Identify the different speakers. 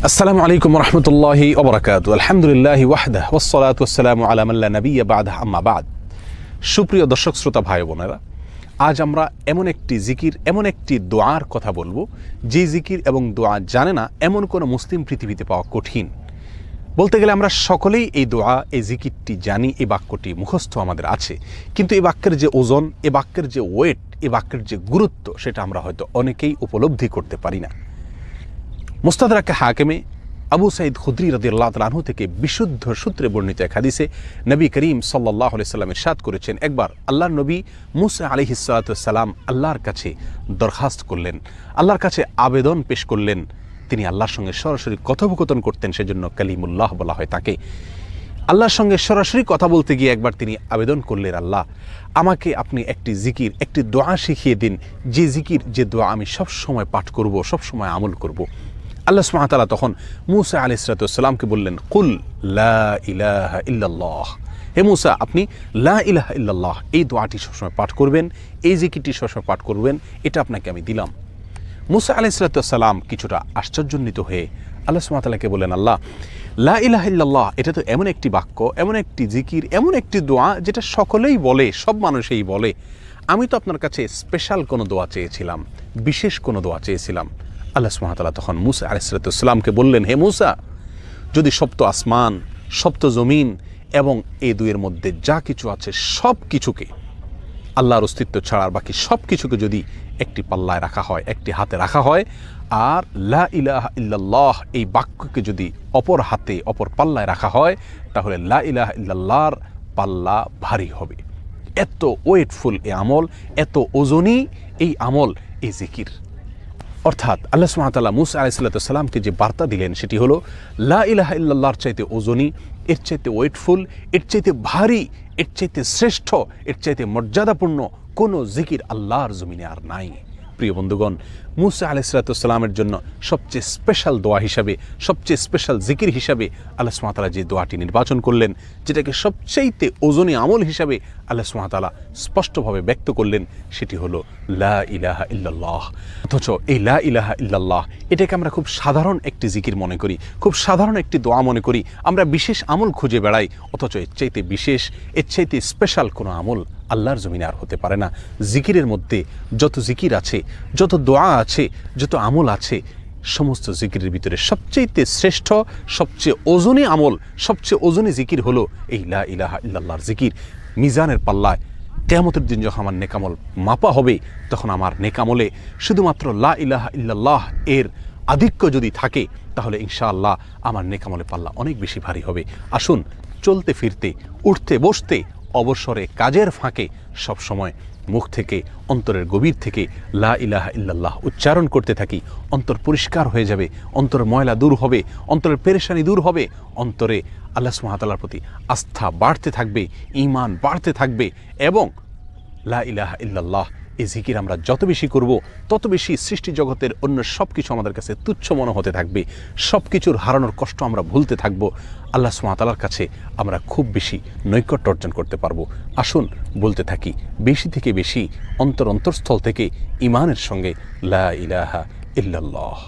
Speaker 1: আসসালামু আলাইকুম রহমতুল্লাহি ওয়া বারাকাতুহু। আলহামদুলিল্লাহি ওয়াহদাহ ওয়াসসালাতু ওয়াসসালামু আলা মান লা নাবিয়্যা বা'দাহ, আম্মা বা'দ। সুপ্রিয় দর্শক শ্রোতা ভাই বোনেরা, আজ আমরা এমন একটি জিকির, এমন একটি দোয়ার কথা বলবো যে জিকির এবং দোয়া জানে না এমন কোনো মুসলিম পৃথিবীতে পাওয়া কঠিন। বলতে গেলে আমরা সকলেই এই দোয়া, এই জিকিরটি জানি, এই বাক্যটি মুখস্থ আমাদের আছে, কিন্তু এই বাক্যের যে ওজন, এই বাক্যের যে ওয়েট, এই বাক্যের যে গুরুত্ব, সেটা আমরা হয়তো অনেকেই উপলব্ধি করতে পারি না। মুস্তাদরাক হাকিমে আবু সাঈদ খুদরি রাদিয়াল্লাহু তাআলা আনহু থেকে বিশুদ্ধ সূত্রে বর্ণিত এক হাদিসে নবী করিম সাল্লাল্লাহু আলাইহি সাল্লাম ইরশাদ করেছেন, একবার আল্লাহর নবী মুসা আলাইহিস সালাতু ওয়াস সালাম আল্লাহর কাছে দরখাস্ত করলেন, আল্লাহর কাছে আবেদন পেশ করলেন। তিনি আল্লাহর সঙ্গে সরাসরি কথোপকথন করতেন, সেজন্য কালিমুল্লাহ বলা হয় তাকে। আল্লাহর সঙ্গে সরাসরি কথা বলতে গিয়ে একবার তিনি আবেদন করলেন, আল্লাহ আমাকে আপনি একটি জিকির, একটি দোয়া শিখিয়ে দিন, যে জিকির, যে দোয়া আমি সবসময় পাঠ করব, সবসময় আমল করব। আল্লাহ সুবহানাহু ওয়া তাআলা তখন মূসা আলাইহিস সালাতু ওয়াস সালামকে বললেন, কুল লা ইলাহা ইল্লাল্লাহ, হে মূসা আপনি লা ইলাহা ইল্লাল্লাহ এই দোয়াটি সবসময় পাঠ করবেন, এই জিকিরটি সবসময় পাঠ করবেন, এটা আপনাকে আমি দিলাম। মূসা আলাইহিস সালাতু ওয়াস সালাম কিছুটা আশ্চর্যান্বিত হয়ে আল্লাহ সুবহানাহু ওয়া তাআলাকে বললেন, আল্লাহ লা ইলাহা ইল্লাল্লাহ এটা তো এমন একটি বাক্য, এমন একটি জিকির, এমন একটি দোয়া যেটা সকলেই বলে, সব মানুষই বলে। আমি তো আপনার কাছে স্পেশাল কোনো দোয়া চেয়েছিলাম, বিশেষ কোনো দোয়া চেয়েছিলাম। আল্লাহ সুবহানাহু ওয়া তাআলা তখন মূসা আলাইহিস সালাতু ওয়াস সালামকে বললেন, হে মূসা, যদি সপ্ত আসমান, সপ্ত জমিন এবং এই দুইয়ের মধ্যে যা কিছু আছে সব কিছুকে, আল্লাহর অস্তিত্ব ছাড়া আর বাকি সব কিছুকে যদি একটি পাল্লায় রাখা হয়, একটি হাতে রাখা হয়, আর লা ইলাহা ইল্লাল্লাহ এই বাক্যকে যদি অপর হাতে, অপর পাল্লায় রাখা হয়, তাহলে লা ইলাহা ইল্লাল্লাহর পাল্লা ভারী হবে। এত ওয়েটফুল এই আমল, এত ওজনী এই আমল, এই জিকির। অর্থাৎ আল্লাহ সুবহানাহু ওয়া তাআলা মূসা আলাইহিস সালাতু ওয়াস সালামকে যে বার্তা দিলেন সেটি হলো, লা ইলাহা ইল্লাল্লাহর চাইতে ওজনী, এর চাইতে ওয়েটফুল, এর চাইতে ভারী, এর চাইতে শ্রেষ্ঠ, এর চাইতে মর্যাদাপূর্ণ কোনো জিকির আল্লাহর জমিনে আর নাই। প্রিয় বন্ধুগণ, মূসা আলাইহিস সালাতু ওয়াস সালামের জন্য সবচেয়ে স্পেশাল দোয়া হিসাবে, সবচেয়ে স্পেশাল জিকির হিসাবে আল্লাহ সুবহানাহু ওয়া তাআলা যে দোয়াটি নির্বাচন করলেন, যেটাকে সবচাইতে ওজনী আমল হিসাবে আল্লাহ সুবহানাহু ওয়া তাআলা স্পষ্টভাবে ব্যক্ত করলেন, সেটি হলো লা ইলাহা ইল্লাল্লাহ। অথচ এই লা ইলাহা ইল্লাল্লাহ এটাকে আমরা খুব সাধারণ একটি জিকির মনে করি, খুব সাধারণ একটি দোয়া মনে করি, আমরা বিশেষ আমল খুঁজে বেড়াই। অথচ এর চাইতে বিশেষ, এর চাইতে স্পেশাল কোনো আমল আল্লাহর জমিনে আর হতে পারে না। জিকিরের মধ্যে যত জিকির আছে, যত দোয়া আছে, যত আমল আছে, সমস্ত জিকিরের ভিতরে সবচেয়ে শ্রেষ্ঠ, সবচেয়ে ওজনী আমল, সবচেয়ে ওজনী জিকির হলো এই লা ইলাহা ইল্লাল্লাহর জিকির। মিজানের পাল্লায় কিয়ামতের দিন যখন আমার নেকামল মাপা হবে, তখন আমার নেকামলে শুধুমাত্র লা ইলাহা ইল্লাল্লাহ এর আধিক্য যদি থাকে, তাহলে ইনশাআল্লাহ আমার নেকামলে পাল্লা অনেক বেশি ভারী হবে। আসুন, চলতে ফিরতে, উঠতে বসতে, অবসরে, কাজের ফাঁকে সবসময় মুখ থেকে, অন্তরের গভীর থেকে লা ইলাহা ইল্লাল্লাহ উচ্চারণ করতে থাকি। অন্তর পরিষ্কার হয়ে যাবে, অন্তরের ময়লা দূর হবে, অন্তরের পেরেশানি দূর হবে, অন্তরে আল্লাহ সুবহানাহু ওয়া তাআলার প্রতি আস্থা বাড়তে থাকবে, ঈমান বাড়তে থাকবে। এবং লা ইলাহা ইল্লাল্লাহ এই জিকির আমরা যত বেশি করব, তত বেশি সৃষ্টি জগতের অন্য সব কিছু আমাদের কাছে তুচ্ছ মনে হতে থাকবে। সব কিছুর হারানোর কষ্ট আমরা ভুলতে থাকব। আল্লাহ সুবহানাহু ওয়া তাআলার কাছে আমরা খুব বেশি নৈকট্য অর্জন করতে পারবো। আসুন বলতে থাকি বেশি থেকে বেশি, অন্তরস্থল থেকে ঈমানের সঙ্গে লা ইলাহা ইল্লাল্লাহ।